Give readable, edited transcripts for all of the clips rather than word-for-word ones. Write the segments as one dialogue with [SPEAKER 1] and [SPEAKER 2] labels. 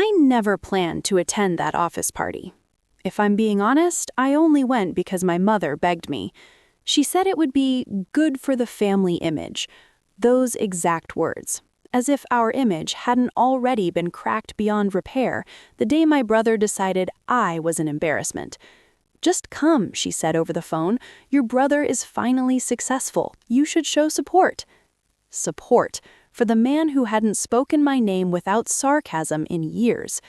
[SPEAKER 1] I never planned to attend that office party. If I'm being honest, I only went because my mother begged me. She said it would be good for the family image. Those exact words. As if our image hadn't already been cracked beyond repair the day my brother decided I was an embarrassment. "Just come," she said over the phone. "Your brother is finally successful. You should show support." Support for the man who hadn't spoken my name without sarcasm in years.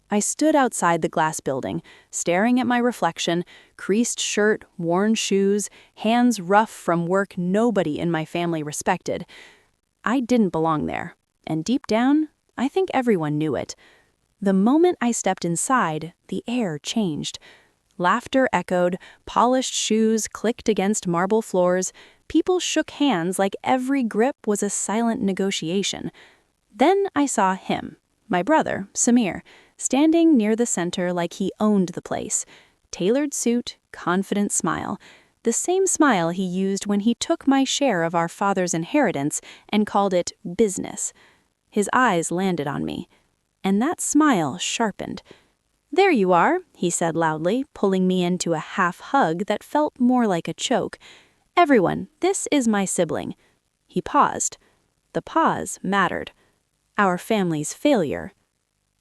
[SPEAKER 1] I stood outside the glass building, staring at my reflection, creased shirt, worn shoes, hands rough from work nobody in my family respected. I didn't belong there, and deep down, I think everyone knew it. The moment I stepped inside, the air changed. Laughter echoed, polished shoes clicked against marble floors, people shook hands like every grip was a silent negotiation. Then I saw him, my brother, Samir, standing near the center like he owned the place. Tailored suit, confident smile. The same smile he used when he took my share of our father's inheritance and called it business. His eyes landed on me, and that smile sharpened. "There you are," he said loudly, pulling me into a half-hug that felt more like a choke. "Everyone, this is my sibling." He paused. The pause mattered. Our family's failure.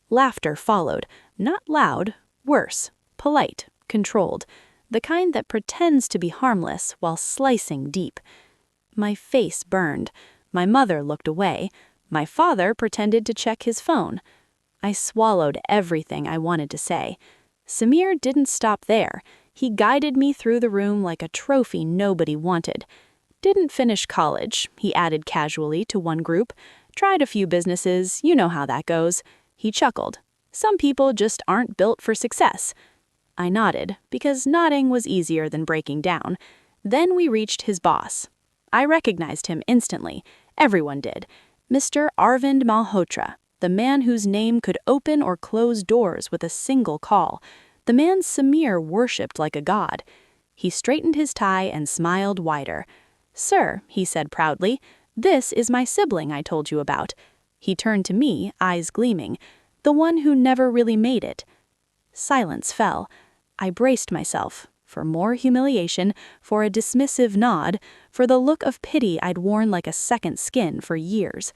[SPEAKER 1] Laughter followed, not loud, worse, polite, controlled, the kind that pretends to be harmless while slicing deep. My face burned. My mother looked away. My father pretended to check his phone. I swallowed everything I wanted to say. Samir didn't stop there. He guided me through the room like a trophy nobody wanted. "Didn't finish college," he added casually to one group. "Tried a few businesses, you know how that goes." He chuckled. "Some people just aren't built for success." I nodded, because nodding was easier than breaking down. Then we reached his boss. I recognized him instantly. Everyone did. Mr. Arvind Malhotra. The man whose name could open or close doors with a single call. The man Samir worshipped like a god. He straightened his tie and smiled wider. "Sir," he said proudly, "this is my sibling I told you about." He turned to me, eyes gleaming. "The one who never really made it." Silence fell. I braced myself for more humiliation, for a dismissive nod, for the look of pity I'd worn like a second skin for years.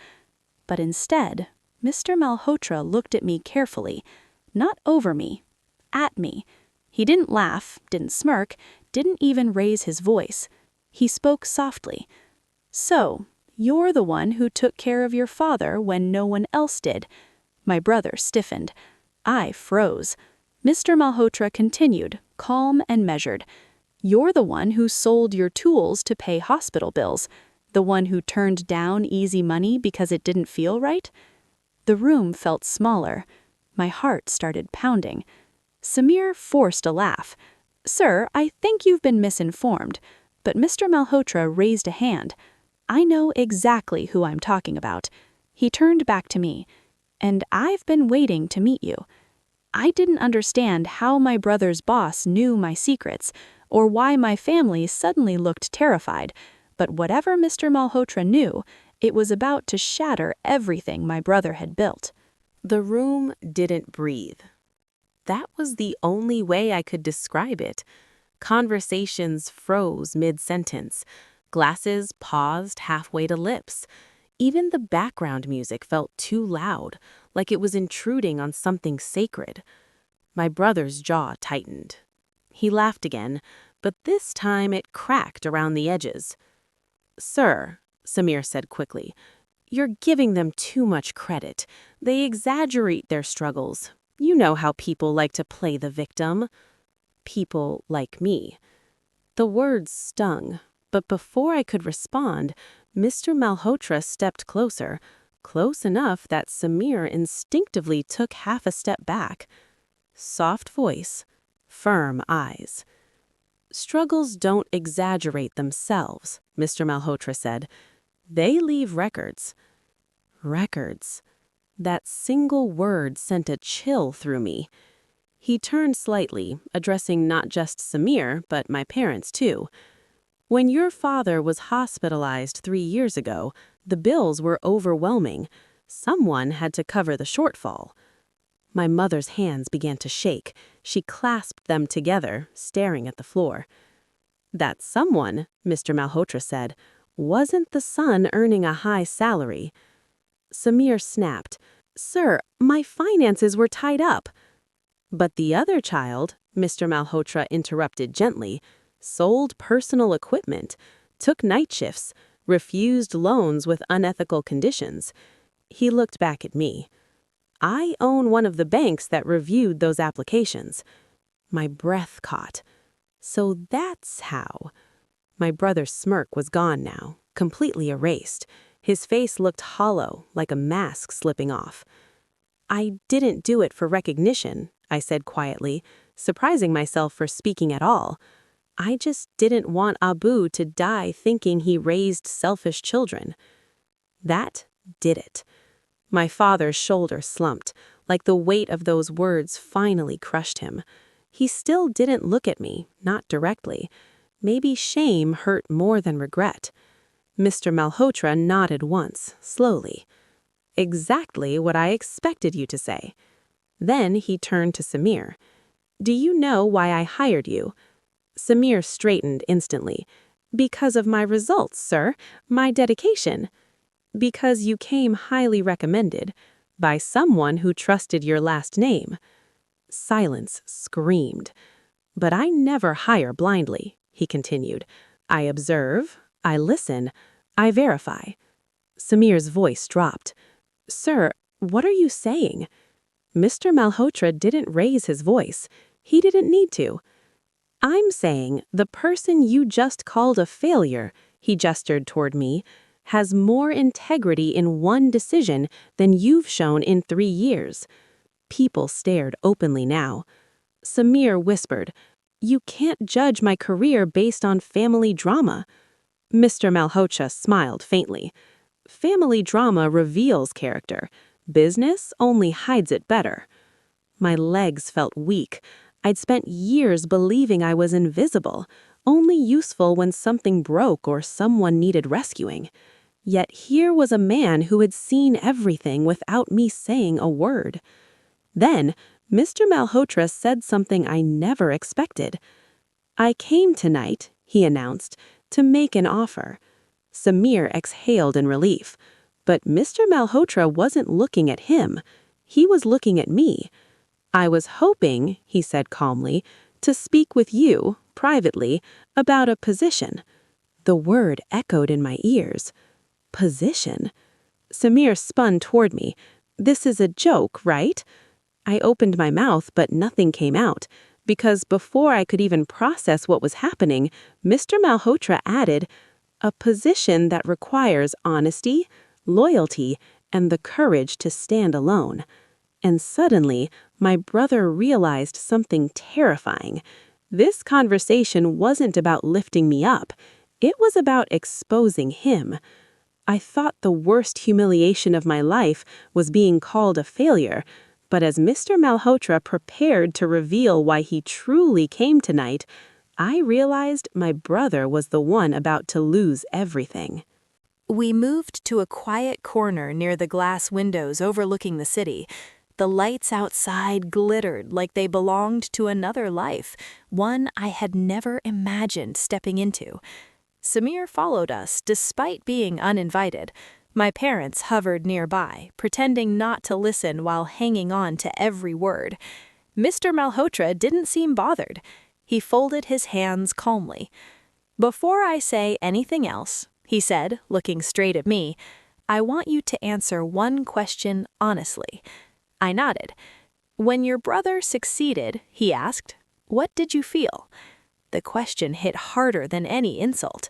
[SPEAKER 1] But instead, Mr. Malhotra looked at me carefully, not over me, at me. He didn't laugh, didn't smirk, didn't even raise his voice. He spoke softly. "So, you're the one who took care of your father when no one else did." My brother stiffened. I froze. Mr. Malhotra continued, calm and measured. "You're the one who sold your tools to pay hospital bills. The one who turned down easy money because it didn't feel right?" The room felt smaller. My heart started pounding. Samir forced a laugh. "Sir, I think you've been misinformed." But Mr. Malhotra raised a hand. "I know exactly who I'm talking about." He turned back to me. "And I've been waiting to meet you." I didn't understand how my brother's boss knew my secrets, or why my family suddenly looked terrified, but whatever Mr. Malhotra knew, it was about to shatter everything my brother had built.
[SPEAKER 2] The room didn't breathe. That was the only way I could describe it. Conversations froze mid-sentence. Glasses paused halfway to lips. Even the background music felt too loud, like it was intruding on something sacred. My brother's jaw tightened. He laughed again, but this time it cracked around the edges. "Sir," Samir said quickly, "you're giving them too much credit. They exaggerate their struggles. You know how people like to play the victim." People like me. The words stung, but before I could respond, Mr. Malhotra stepped closer, close enough that Samir instinctively took half a step back. Soft voice, firm eyes. "Struggles don't exaggerate themselves," Mr. Malhotra said. "They leave records." Records. That single word sent a chill through me. He turned slightly, addressing not just Samir, but my parents too. "When your father was hospitalized 3 years ago, the bills were overwhelming. Someone had to cover the shortfall." My mother's hands began to shake. She clasped them together, staring at the floor. "That someone," Mr. Malhotra said, "wasn't the son earning a high salary." Samir snapped, "Sir, my finances were tied up." "But the other child," Mr. Malhotra interrupted gently, "sold personal equipment, took night shifts, refused loans with unethical conditions." He looked back at me. "I own one of the banks that reviewed those applications." My breath caught. So that's how. My brother's smirk was gone now, completely erased. His face looked hollow, like a mask slipping off. "I didn't do it for recognition," I said quietly, surprising myself for speaking at all. "I just didn't want Abu to die thinking he raised selfish children." That did it. My father's shoulder slumped, like the weight of those words finally crushed him. He still didn't look at me, not directly. Maybe shame hurt more than regret. Mr. Malhotra nodded once, slowly. "Exactly what I expected you to say." Then he turned to Samir. "Do you know why I hired you?" Samir straightened instantly. "Because of my results, sir. My dedication." "Because you came highly recommended by someone who trusted your last name." Silence screamed. "But I never hire blindly," he continued. "I observe, I listen, I verify." Samir's voice dropped. "Sir, what are you saying?" Mr. Malhotra didn't raise his voice. He didn't need to. "I'm saying the person you just called a failure," he gestured toward me, "has more integrity in one decision than you've shown in 3 years." People stared openly now. Samir whispered, "You can't judge my career based on family drama." Mr. Malhotra smiled faintly. "Family drama reveals character. Business only hides it better." My legs felt weak. I'd spent years believing I was invisible, only useful when something broke or someone needed rescuing. Yet here was a man who had seen everything without me saying a word. Then, Mr. Malhotra said something I never expected. "I came tonight," he announced, "to make an offer." Samir exhaled in relief. But Mr. Malhotra wasn't looking at him. He was looking at me. "I was hoping," he said calmly, "to speak with you, privately, about a position." The word echoed in my ears. Position. Samir spun toward me. "This is a joke, right?" I opened my mouth, but nothing came out, because before I could even process what was happening, Mr. Malhotra added, "A position that requires honesty, loyalty, and the courage to stand alone." And suddenly, my brother realized something terrifying. This conversation wasn't about lifting me up. It was about exposing him. I thought the worst humiliation of my life was being called a failure, but as Mr. Malhotra prepared to reveal why he truly came tonight, I realized my brother was the one about to lose everything.
[SPEAKER 1] We moved to a quiet corner near the glass windows overlooking the city. The lights outside glittered like they belonged to another life, one I had never imagined stepping into. Samir followed us despite being uninvited. My parents hovered nearby, pretending not to listen while hanging on to every word. Mr. Malhotra didn't seem bothered. He folded his hands calmly. "Before I say anything else," he said, looking straight at me, "I want you to answer one question honestly." I nodded. "When your brother succeeded," he asked, "what did you feel?" The question hit harder than any insult.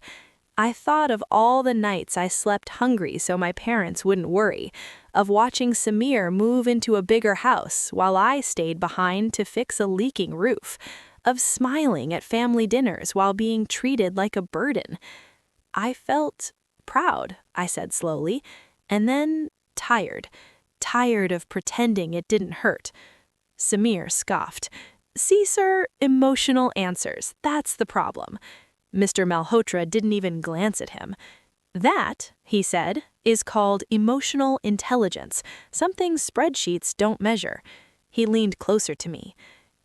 [SPEAKER 1] I thought of all the nights I slept hungry so my parents wouldn't worry, of watching Samir move into a bigger house while I stayed behind to fix a leaking roof, of smiling at family dinners while being treated like a burden. I felt proud, I said slowly, and then tired of pretending it didn't hurt. Samir scoffed. "See, sir, emotional answers, that's the problem." Mr. Malhotra didn't even glance at him. "That," he said, "is called emotional intelligence, something spreadsheets don't measure. He leaned closer to me.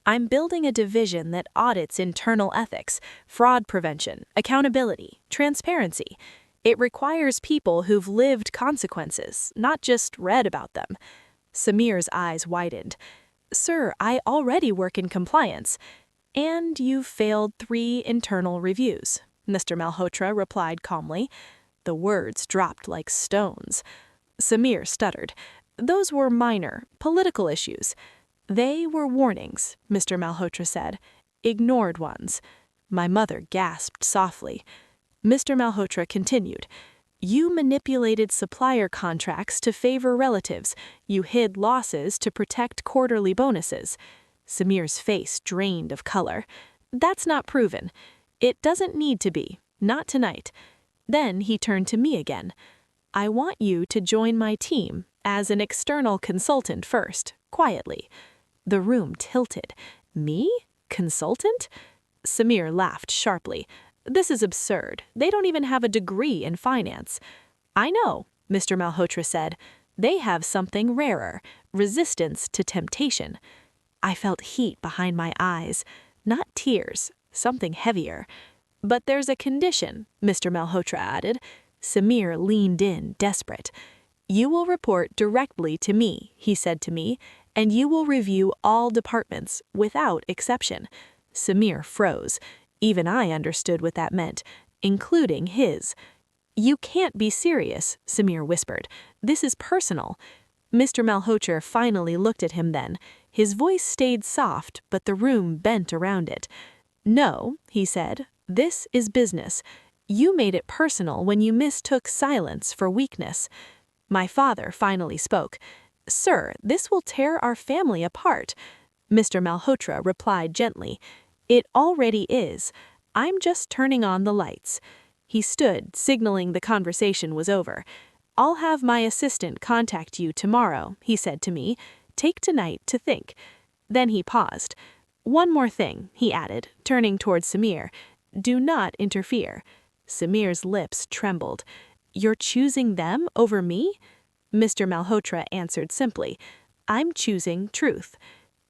[SPEAKER 1] I'm building a division that audits internal ethics, fraud prevention, accountability, transparency. It requires people who've lived consequences, not just read about them. Samir's eyes widened. Sir, I already work in compliance. And you've failed 3 internal reviews, Mr. Malhotra replied calmly. The words dropped like stones. Samir stuttered. Those were minor, political issues. They were warnings, Mr. Malhotra said. Ignored ones. My mother gasped softly. Mr. Malhotra continued. You manipulated supplier contracts to favor relatives. You hid losses to protect quarterly bonuses. Samir's face drained of color. That's not proven. It doesn't need to be. Not tonight. Then he turned to me again. I want you to join my team as an external consultant first, quietly. The room tilted. Me? Consultant? Samir laughed sharply. This is absurd. They don't even have a degree in finance. I know, Mr. Malhotra said. They have something rarer, resistance to temptation. I felt heat behind my eyes, not tears, something heavier. But there's a condition, Mr. Malhotra added. Samir leaned in, desperate. You will report directly to me, he said to me, and you will review all departments, without exception. Samir froze. Even I understood what that meant, including his. You can't be serious, Samir whispered. This is personal. Mr. Malhotra finally looked at him then. His voice stayed soft, but the room bent around it. No, he said, this is business. You made it personal when you mistook silence for weakness. My father finally spoke. Sir, this will tear our family apart. Mr. Malhotra replied gently. It already is. I'm just turning on the lights. He stood, signaling the conversation was over. I'll have my assistant contact you tomorrow, he said to me. Take tonight to think. Then he paused. One more thing, he added, turning towards Samir. Do not interfere. Samir's lips trembled. You're choosing them over me? Mr. Malhotra answered simply. I'm choosing truth.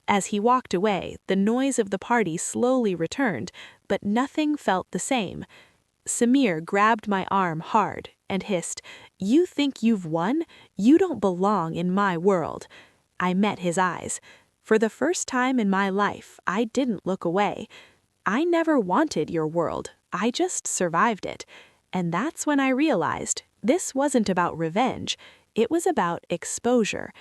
[SPEAKER 1] As he walked away, the noise of the party slowly returned, but nothing felt the same. Samir grabbed my arm hard and hissed, You think you've won? You don't belong in my world. I met his eyes. For the first time in my life, I didn't look away. I never wanted your world. I just survived it. And that's when I realized this wasn't about revenge. It was about exposure.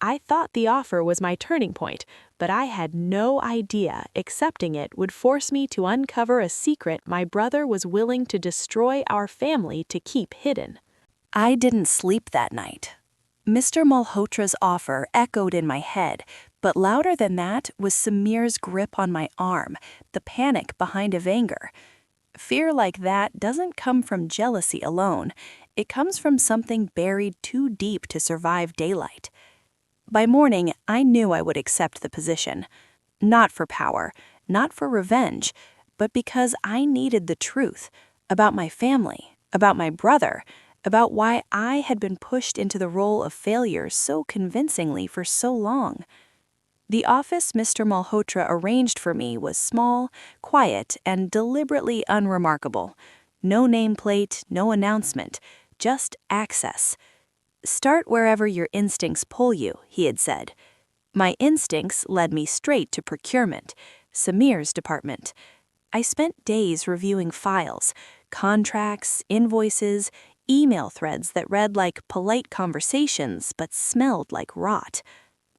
[SPEAKER 1] I thought the offer was my turning point, but I had no idea accepting it would force me to uncover a secret my brother was willing to destroy our family to keep hidden. I didn't sleep that night. Mr. Malhotra's offer echoed in my head, but louder than that was Samir's grip on my arm, the panic behind of anger. Fear like that doesn't come from jealousy alone. It comes from something buried too deep to survive daylight. By morning, I knew I would accept the position. Not for power, not for revenge, but because I needed the truth about my family, about my brother, about why I had been pushed into the role of failure so convincingly for so long. The office Mr. Malhotra arranged for me was small, quiet, and deliberately unremarkable. No nameplate, no announcement, just access. Start wherever your instincts pull you, he had said. My instincts led me straight to procurement, Samir's department. I spent days reviewing files, contracts, invoices, email threads that read like polite conversations but smelled like rot.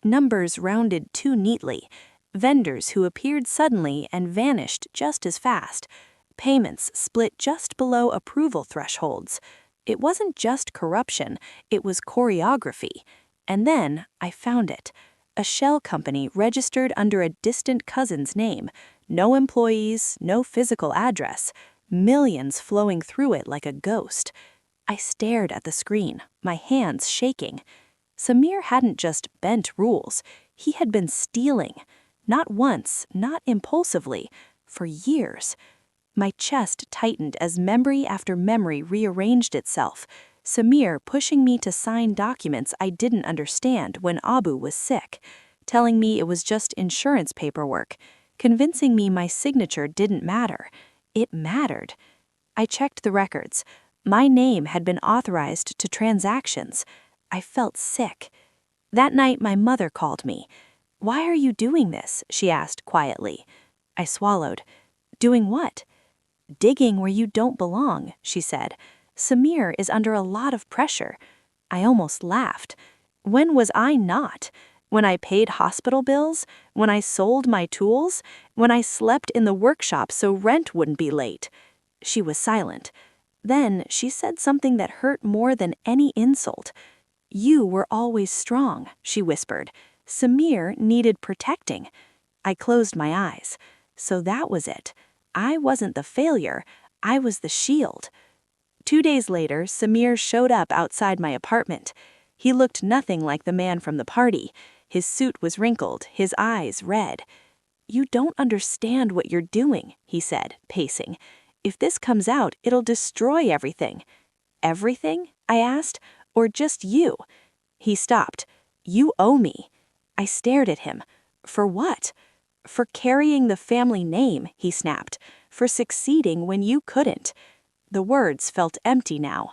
[SPEAKER 1] Numbers rounded too neatly, vendors who appeared suddenly and vanished just as fast, payments split just below approval thresholds. It wasn't just corruption, it was choreography. And then I found it. A shell company registered under a distant cousin's name. No employees, no physical address. Millions flowing through it like a ghost. I stared at the screen, my hands shaking. Samir hadn't just bent rules. He had been stealing. Not once, not impulsively, for years. My chest tightened as memory after memory rearranged itself, Samir pushing me to sign documents I didn't understand when Abu was sick, telling me it was just insurance paperwork, convincing me my signature didn't matter. It mattered. I checked the records. My name had been authorized to transactions. I felt sick. That night, my mother called me. "Why are you doing this?" she asked quietly. I swallowed. "Doing what?" "Digging where you don't belong," she said. "Samir is under a lot of pressure." I almost laughed. When was I not? When I paid hospital bills? When I sold my tools? When I slept in the workshop so rent wouldn't be late? She was silent. Then she said something that hurt more than any insult. "You were always strong," she whispered. "Samir needed protecting." I closed my eyes. So that was it. I wasn't the failure. I was the shield. 2 days later, Samir showed up outside my apartment. He looked nothing like the man from the party. His suit was wrinkled, his eyes red. "You don't understand what you're doing," he said, pacing. "If this comes out, it'll destroy everything." "Everything?" I asked. "Or just you?" He stopped. "You owe me." I stared at him. "For what?" "For carrying the family name," he snapped. "For succeeding when you couldn't." The words felt empty now.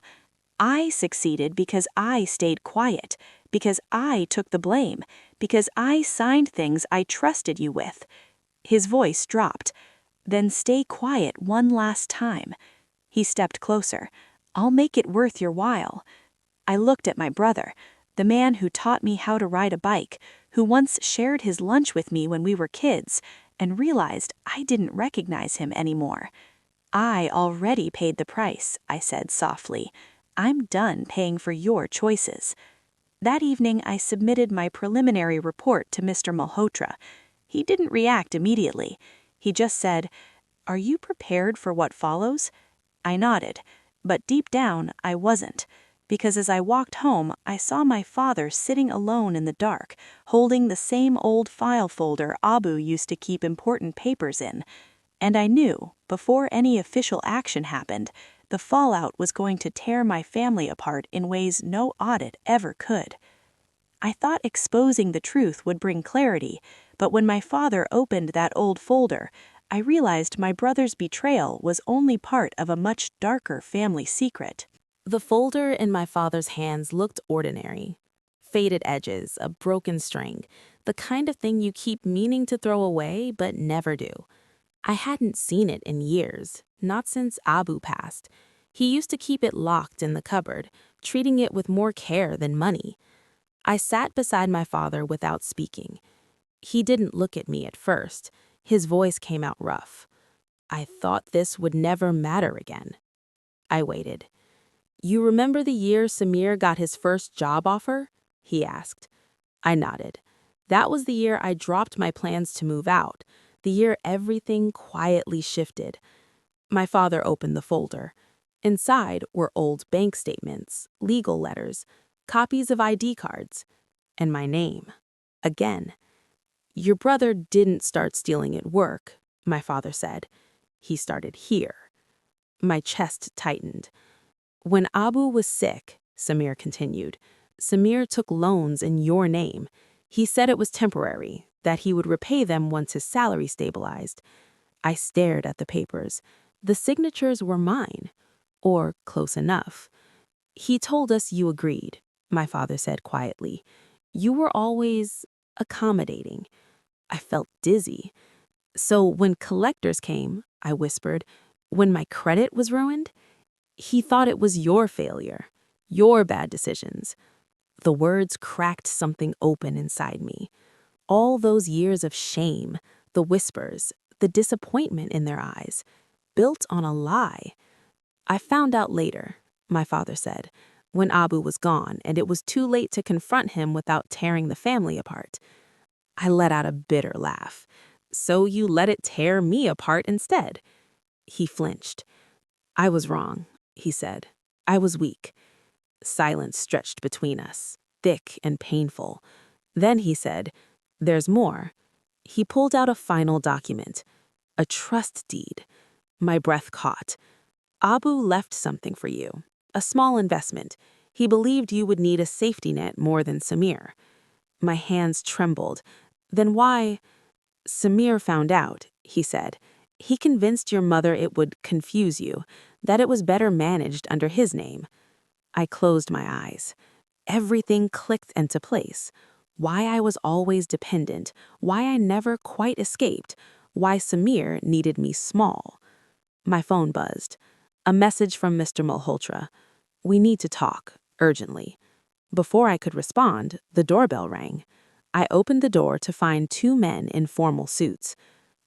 [SPEAKER 1] I succeeded because I stayed quiet, because I took the blame, because I signed things I trusted you with. His voice dropped. "Then stay quiet one last time." He stepped closer. "I'll make it worth your while." I looked at my brother, the man who taught me how to ride a bike, who once shared his lunch with me when we were kids, and realized I didn't recognize him anymore. "I already paid the price," I said softly. "I'm done paying for your choices." That evening, I submitted my preliminary report to Mr. Malhotra. He didn't react immediately. He just said, "Are you prepared for what follows?" I nodded, but deep down, I wasn't. Because as I walked home, I saw my father sitting alone in the dark, holding the same old file folder Abu used to keep important papers in. And I knew, before any official action happened, the fallout was going to tear my family apart in ways no audit ever could. I thought exposing the truth would bring clarity, but when my father opened that old folder, I realized my brother's betrayal was only part of a much darker family secret.
[SPEAKER 2] The folder in my father's hands looked ordinary. Faded edges, a broken string, the kind of thing you keep meaning to throw away but never do. I hadn't seen it in years, not since Abu passed. He used to keep it locked in the cupboard, treating it with more care than money. I sat beside my father without speaking. He didn't look at me at first. His voice came out rough. "I thought this would never matter again." I waited. "You remember the year Samir got his first job offer?" he asked. I nodded. That was the year I dropped my plans to move out, the year everything quietly shifted. My father opened the folder. Inside were old bank statements, legal letters, copies of ID cards, and my name. Again. "Your brother didn't start stealing at work," my father said. "He started here." My chest tightened. "When Abu was sick," Samir continued, "Samir took loans in your name. He said it was temporary, that he would repay them once his salary stabilized." I stared at the papers. The signatures were mine, or close enough. "He told us you agreed," my father said quietly. "You were always accommodating." I felt dizzy. "So when collectors came," I whispered, "when my credit was ruined, he thought it was your failure, your bad decisions." The words cracked something open inside me. All those years of shame, the whispers, the disappointment in their eyes, built on a lie. "I found out later," my father said, "when Abu was gone and it was too late to confront him without tearing the family apart." I let out a bitter laugh. "So you let it tear me apart instead." He flinched. "I was wrong," he said. "I was weak." Silence stretched between us, thick and painful. Then he said, "There's more." He pulled out a final document, a trust deed. My breath caught. "Abu left something for you, a small investment. He believed you would need a safety net more than Samir." My hands trembled. Then why? Samir found out, he said. He convinced your mother it would confuse you, that it was better managed under his name. I closed my eyes. Everything clicked into place. Why I was always dependent, why I never quite escaped, why Samir needed me small. My phone buzzed. A message from Mr. Malhotra. We need to talk, urgently. Before I could respond, the doorbell rang. I opened the door to find two men in formal suits.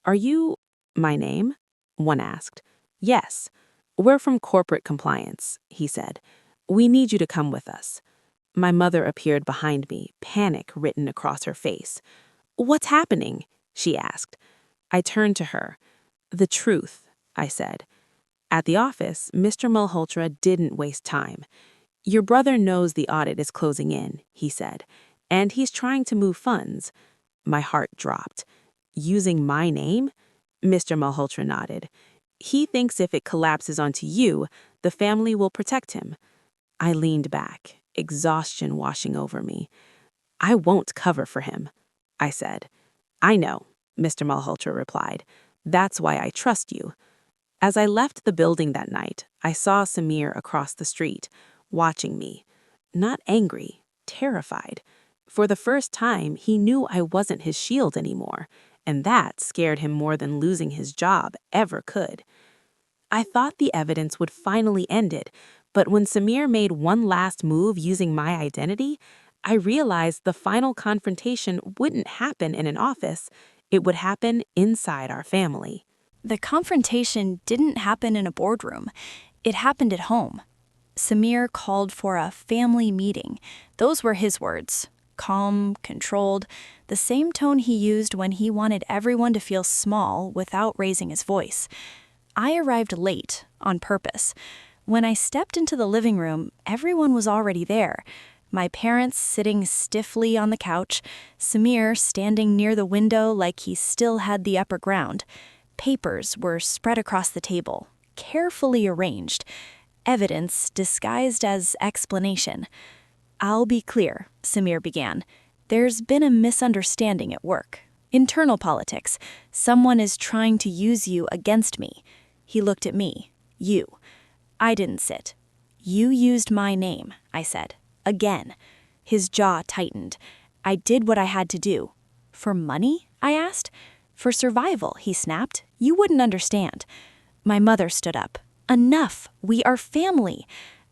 [SPEAKER 2] Are you my name? One asked. Yes. We're from corporate compliance, he said. We need you to come with us. My mother appeared behind me, panic written across her face. What's happening? She asked. I turned to her. The truth, I said. At the office, Mr. Malhotra didn't waste time. Your brother knows the audit is closing in, he said, and he's trying to move funds. My heart dropped. Using my name? Mr. Malhotra nodded. He thinks if it collapses onto you, the family will protect him. I leaned back, exhaustion washing over me. I won't cover for him, I said. I know, Mr. Malhotra replied. That's why I trust you. As I left the building that night, I saw Samir across the street, watching me. Not angry, terrified. For the first time, he knew I wasn't his shield anymore, and that scared him more than losing his job ever could. I thought the evidence would finally end it, but when Samir made one last move using my identity, I realized the final confrontation wouldn't happen in an office, it would happen inside our family.
[SPEAKER 1] The confrontation didn't happen in a boardroom. It happened at home. Samir called for a family meeting. Those were his words. Calm, controlled, the same tone he used when he wanted everyone to feel small without raising his voice. I arrived late, on purpose. When I stepped into the living room, everyone was already there. My parents sitting stiffly on the couch, Samir standing near the window like he still had the upper ground. Papers were spread across the table, carefully arranged. Evidence disguised as explanation. I'll be clear, Samir began. There's been a misunderstanding at work. Internal politics. Someone is trying to use you against me. He looked at me. You. I didn't sit. You used my name, I said. Again. His jaw tightened. I did what I had to do. For money? I asked. For survival, he snapped. You wouldn't understand. My mother stood up. Enough. We are family.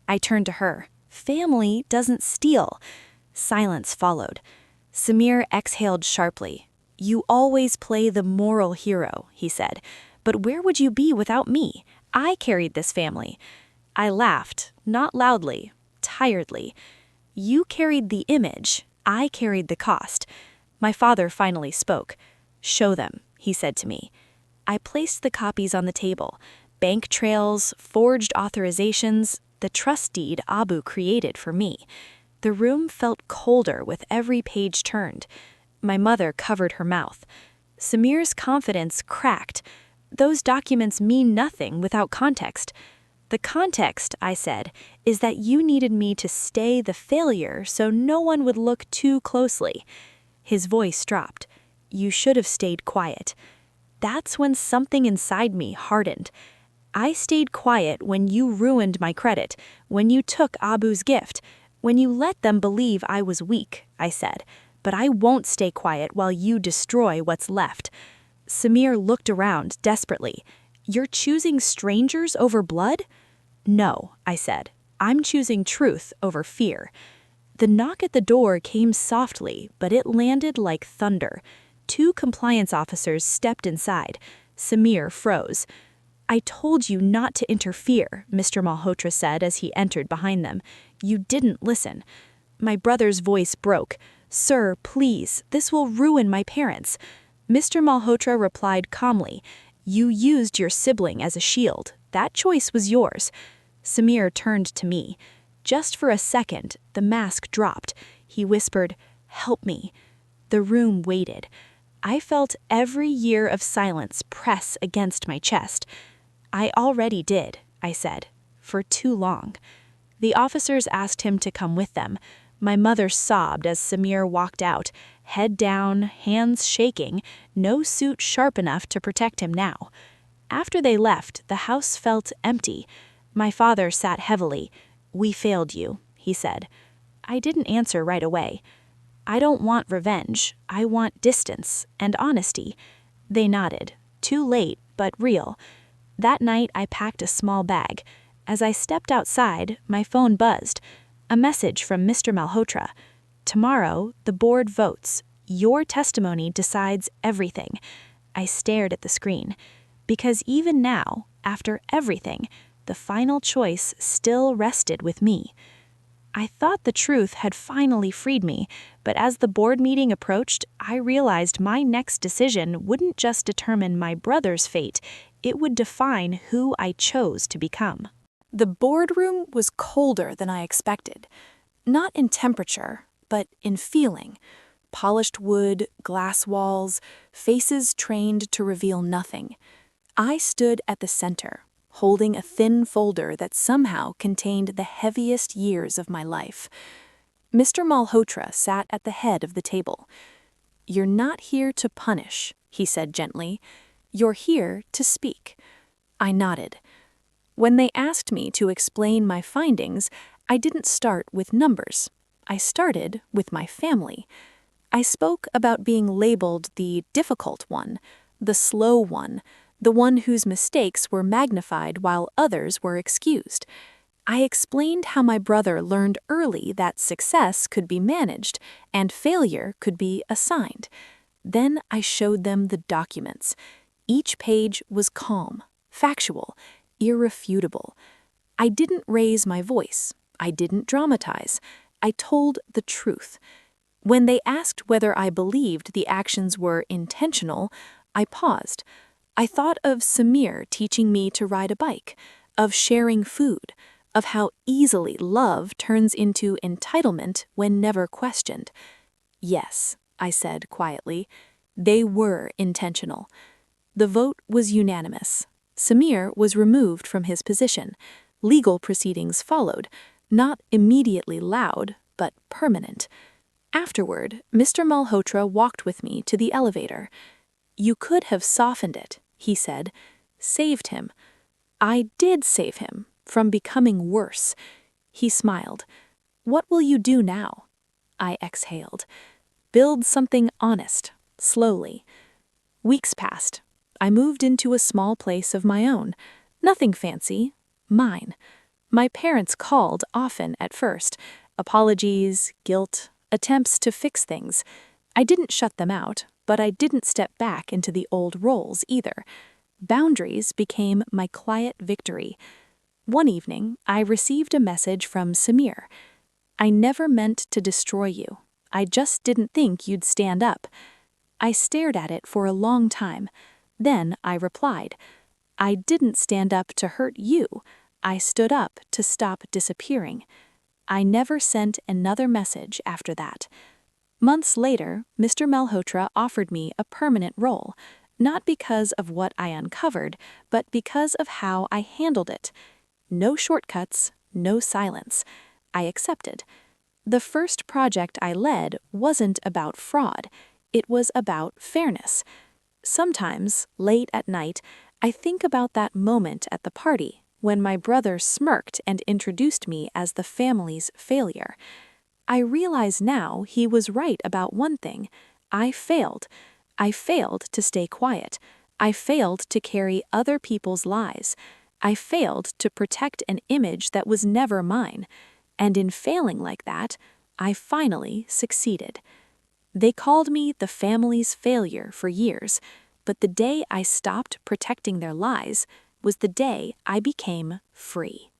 [SPEAKER 1] I turned to her. Family doesn't steal. Silence followed. Samir exhaled sharply. You always play the moral hero, he said. But where would you be without me? I carried this family. I laughed, not loudly, tiredly. You carried the image. I carried the cost. My father finally spoke. Show them, he said to me. I placed the copies on the table. Bank trails, forged authorizations, the trust deed Abu created for me. The room felt colder with every page turned. My mother covered her mouth. Samir's confidence cracked. Those documents mean nothing without context. The context, I said, is that you needed me to stay the failure so no one would look too closely. His voice dropped. You should have stayed quiet. That's when something inside me hardened. I stayed quiet when you ruined my credit, when you took Abu's gift, when you let them believe I was weak, I said. But I won't stay quiet while you destroy what's left. Samir looked around desperately. You're choosing strangers over blood? No, I said. I'm choosing truth over fear. The knock at the door came softly, but it landed like thunder. 2 compliance officers stepped inside. Samir froze. I told you not to interfere, Mr. Malhotra said as he entered behind them. You didn't listen. My brother's voice broke. Sir, please, this will ruin my parents. Mr. Malhotra replied calmly. You used your sibling as a shield. That choice was yours. Samir turned to me. Just for a second, the mask dropped. He whispered, help me. The room waited. I felt every year of silence press against my chest. I already did, I said, for too long. The officers asked him to come with them. My mother sobbed as Samir walked out, head down, hands shaking, no suit sharp enough to protect him now. After they left, the house felt empty. My father sat heavily. "We failed you," he said. I didn't answer right away. "I don't want revenge. I want distance and honesty." They nodded. Too late, but real. That night, I packed a small bag. As I stepped outside, my phone buzzed. A message from Mr. Malhotra. "Tomorrow, the board votes. Your testimony decides everything." I stared at the screen. Because even now, after everything, the final choice still rested with me. I thought the truth had finally freed me, but as the board meeting approached, I realized my next decision wouldn't just determine my brother's fate, it would define who I chose to become. The boardroom was colder than I expected. Not in temperature, but in feeling. Polished wood, glass walls, faces trained to reveal nothing. I stood at the center, holding a thin folder that somehow contained the heaviest years of my life. Mr. Malhotra sat at the head of the table. "You're not here to punish," he said gently. "You're here to speak." I nodded. When they asked me to explain my findings, I didn't start with numbers. I started with my family. I spoke about being labeled the difficult one, the slow one, the one whose mistakes were magnified while others were excused. I explained how my brother learned early that success could be managed and failure could be assigned. Then I showed them the documents. Each page was calm, factual, irrefutable. I didn't raise my voice. I didn't dramatize. I told the truth. When they asked whether I believed the actions were intentional, I paused. I thought of Samir teaching me to ride a bike, of sharing food, of how easily love turns into entitlement when never questioned. "Yes," I said quietly, "they were intentional." The vote was unanimous. Samir was removed from his position. Legal proceedings followed, not immediately loud, but permanent. Afterward, Mr. Malhotra walked with me to the elevator. "You could have softened it," he said, "saved him." I did save him from becoming worse. He smiled. "What will you do now?" I exhaled. "Build something honest, slowly." Weeks passed. I moved into a small place of my own. Nothing fancy. Mine. My parents called often at first. Apologies, guilt, attempts to fix things. I didn't shut them out, but I didn't step back into the old roles either. Boundaries became my quiet victory. One evening, I received a message from Samir. "I never meant to destroy you. I just didn't think you'd stand up." I stared at it for a long time. Then I replied, "I didn't stand up to hurt you. I stood up to stop disappearing." I never sent another message after that. Months later, Mr. Malhotra offered me a permanent role, not because of what I uncovered, but because of how I handled it. No shortcuts, no silence. I accepted. The first project I led wasn't about fraud. It was about fairness. Sometimes, late at night, I think about that moment at the party when my brother smirked and introduced me as the family's failure. I realize now he was right about one thing. I failed. I failed to stay quiet. I failed to carry other people's lies. I failed to protect an image that was never mine. And in failing like that, I finally succeeded. They called me the family's failure for years, but the day I stopped protecting their lies was the day I became free.